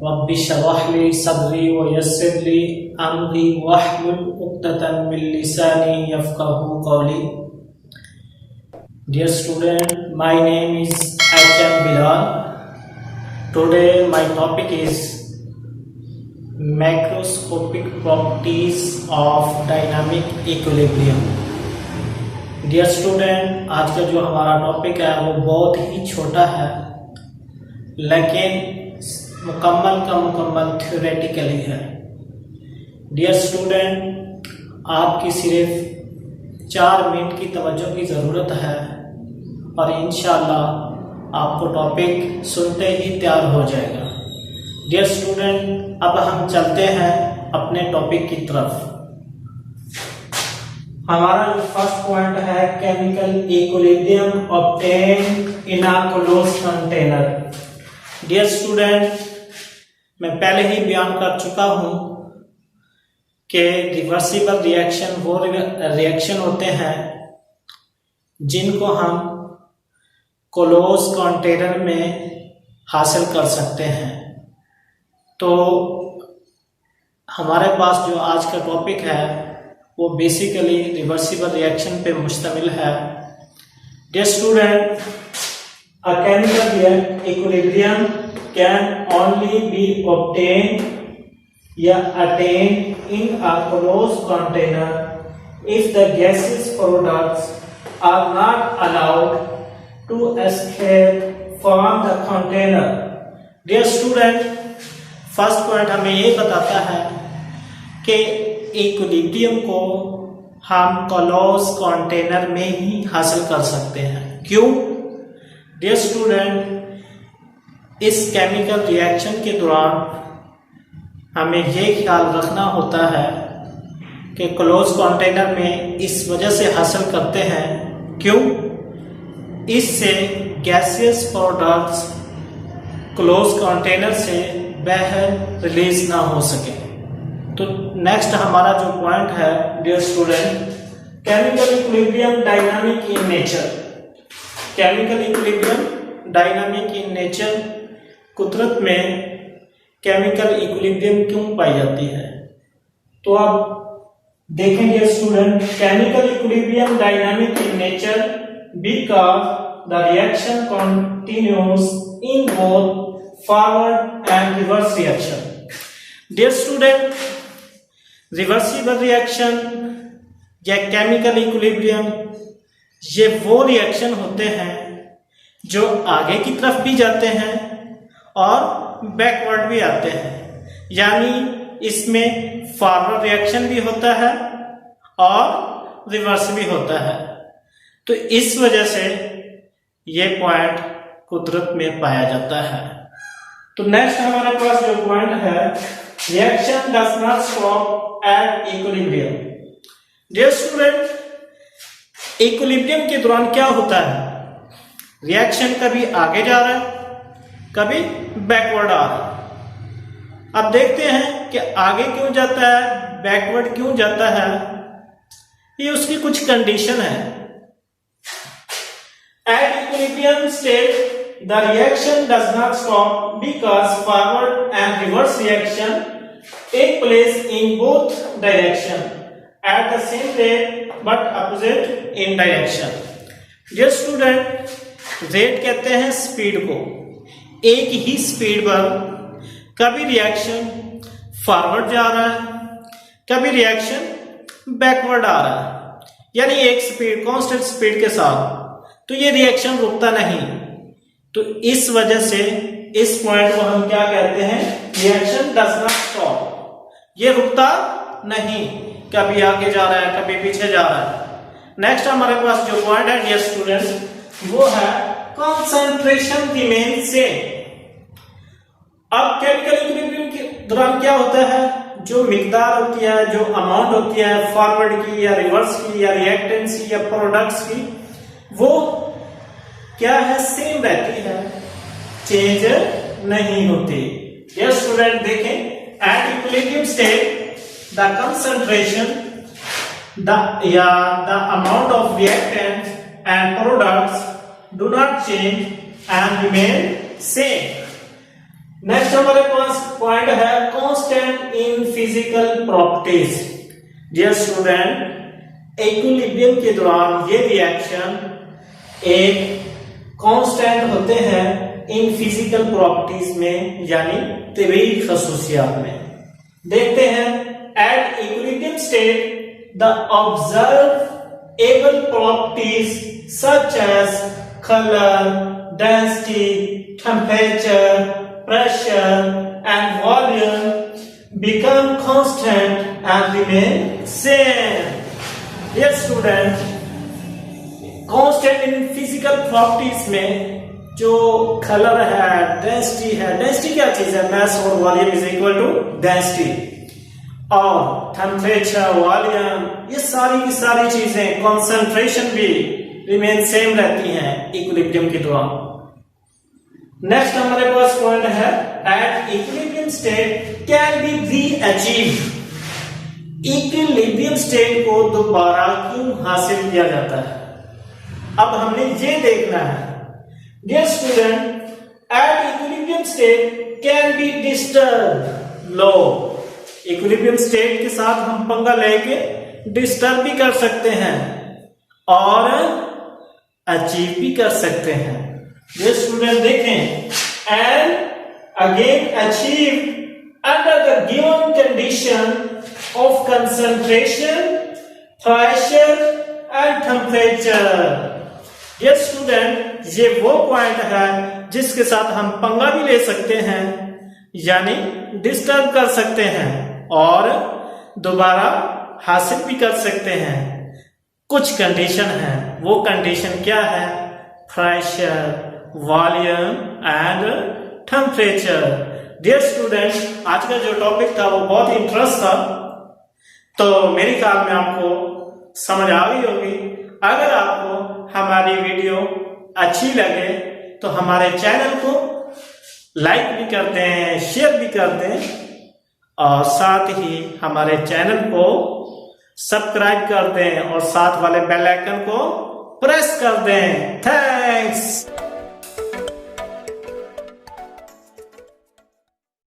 Rabbi शरह ली सदरी व यस्सिर ली अमरी वहलुल उक़्दतम मिन लिसानी यफ़क़हू क़ौली। Dear student, my name is H.M. Bilal. Today my topic is macroscopic properties of dynamic equilibrium. Dear student, आज का जो हमारा टॉपिक है वो बहुत ही छोटा है, लेकिन मुकम्मल का मुकम्मल थ्योरेटिकली है। डियर स्टूडेंट, आपकी सिर्फ 4 मिनट की तवज्जो की ज़रूरत है और इंशाअल्लाह आपको टॉपिक सुनते ही तैयार हो जाएगा। डियर स्टूडेंट, अब हम चलते हैं अपने टॉपिक की तरफ। हमारा जो फर्स्ट पॉइंट है, chemical equilibrium obtained in a closed container. Dear student, मैं पहले ही बयान कर चुका हूं कि रिवर्सिबल रिएक्शन वो रिएक्शन होते हैं जिनको हम क्लोज कंटेनर में हासिल कर सकते हैं। तो हमारे पास जो आज का टॉपिक है वो बेसिकली रिवर्सिबल रिएक्शन पे मुश्तमिल है। Dear student, a chemical equilibrium can only be obtained या attained in a closed container if the gaseous products are not allowed to escape from the container. Dear student, first point हमें ये बताता है कि equilibrium को हम close container में ही हासिल कर सकते हैं। क्यों? डियर स्टूडेंट, इस केमिकल रिएक्शन के दौरान हमें ये ख्याल रखना होता है कि क्लोज कंटेनर में इस वजह से हासिल करते हैं, क्यों? इससे गैसियस प्रोडक्ट्स क्लोज कंटेनर से बाहर रिलीज ना हो सके। तो नेक्स्ट हमारा जो पॉइंट है dear student, chemical equilibrium dynamic in nature. Chemical equilibrium dynamic in nature, कुदरत में केमिकल इक्विलिब्रियम क्यों पाई जाती है? तो अब देखेंगे student, chemical equilibrium dynamic in nature because the reaction continues in both forward and reverse reaction. Dear student, reversible reaction या chemical equilibrium ये वो रिएक्शन होते हैं जो आगे की तरफ भी जाते हैं और बैकवर्ड भी आते हैं, यानी इसमें फॉरवर्ड रिएक्शन भी होता है और रिवर्स भी होता है। तो इस वजह से ये पॉइंट कुदरत में पाया जाता है। तो नेक्स्ट हमारे पास जो पॉइंट है, reaction does not stop at equilibrium. Dear student, equilibrium के दौरान क्या होता है? रिएक्शन कभी आगे जा रहा है, कभी बैकवर्ड आ रहा है। अब देखते हैं कि आगे क्यों जाता है, बैकवर्ड क्यों जाता है। ये उसकी कुछ कंडीशन है। At equilibrium state the reaction does not stop because forward and reverse reaction take place in both direction at the same rate but opposite in direction. Dear student, rate कहते हैं speed को। एक ही speed पर कभी reaction forward जा रहा है, कभी रिएक्शन बैकवर्ड आ रहा है, यानी एक स्पीड कांस्टेंट स्पीड के साथ। तो ये रिएक्शन रुकता नहीं। तो इस वजह से इस पॉइंट को हम क्या कहते हैं? Reaction does not stop. ये रुकता नहीं, कभी आगे जा रहा है, कभी पीछे जा रहा है। नेक्स्ट हमारे पास जो पॉइंट है डियर स्टूडेंट्स, वो है कंसंट्रेशन रिमेन सेम। अब केमिकल इक्विलिब्रियम के दौरान क्या होता है? जो मिकदार होती है, जो अमाउंट होती है फॉरवर्ड की या रिवर्स की या रिएक्टेंट्स की या प्रोडक्ट्स की, वो क्या है? सेम रहती है, चेंज नहीं होती। डियर स्टूडेंट, देखें, eight equilibrium state the concentration, the amount of reactants and products do not change and remain same. Next हमारे पास पॉइंट है constant in physical properties. Dear student, equilibrium के दौरान ये रिएक्शन एक कांस्टेंट होते हैं इन फिजिकल प्रॉपर्टीज में, यानी तेबेई खसूसियात में। देखते हैं, at equilibrium state the observable properties such as colour, density, temperature, pressure and volume become constant and remain same. Yes student, constant in physical properties में जो कलर है, डेंसिटी है, डेंसिटी क्या चीज है, मास और volume is equal to density, और temperature, volume, ये सारी की सारी चीजें, कंसंट्रेशन भी रिमेन सेम रहती हैं इक्विलिब्रियम के दौरान। नेक्स्ट हमारे पास पॉइंट है, at equilibrium state can be reachieve. Equilibrium state को दोबारा क्यों हासिल किया जाता है, अब हमने ये देखना है। Dear student, at equilibrium state can be disturb लो। इक्विलिब्रियम स्टेट के साथ हम पंगा लेके डिस्टर्ब भी कर सकते हैं और अचीव भी कर सकते हैं। ये स्टूडेंट देखें, and again achieve under the given condition of concentration, pressure and temperature। ये स्टूडेंट, ये वो पॉइंट है जिसके साथ हम पंगा भी ले सकते हैं, यानी डिस्टर्ब कर सकते हैं और दोबारा हासिल भी कर सकते हैं। कुछ कंडीशन है, वो कंडीशन क्या है, pressure, volume and temperature. Dear student, आज का जो टॉपिक था वो बहुत इंटरेस्ट था, तो मेरे ख्याल में आपको समझ आ गई होगी। अगर आपको हमारी वीडियो अच्छी लगे तो हमारे चैनल को लाइक भी कर दें, शेयर भी कर दें, और साथ ही हमारे चैनल को सब्सक्राइब कर दें और साथ वाले बेल आइकन को प्रेस कर दें। थैंक्स।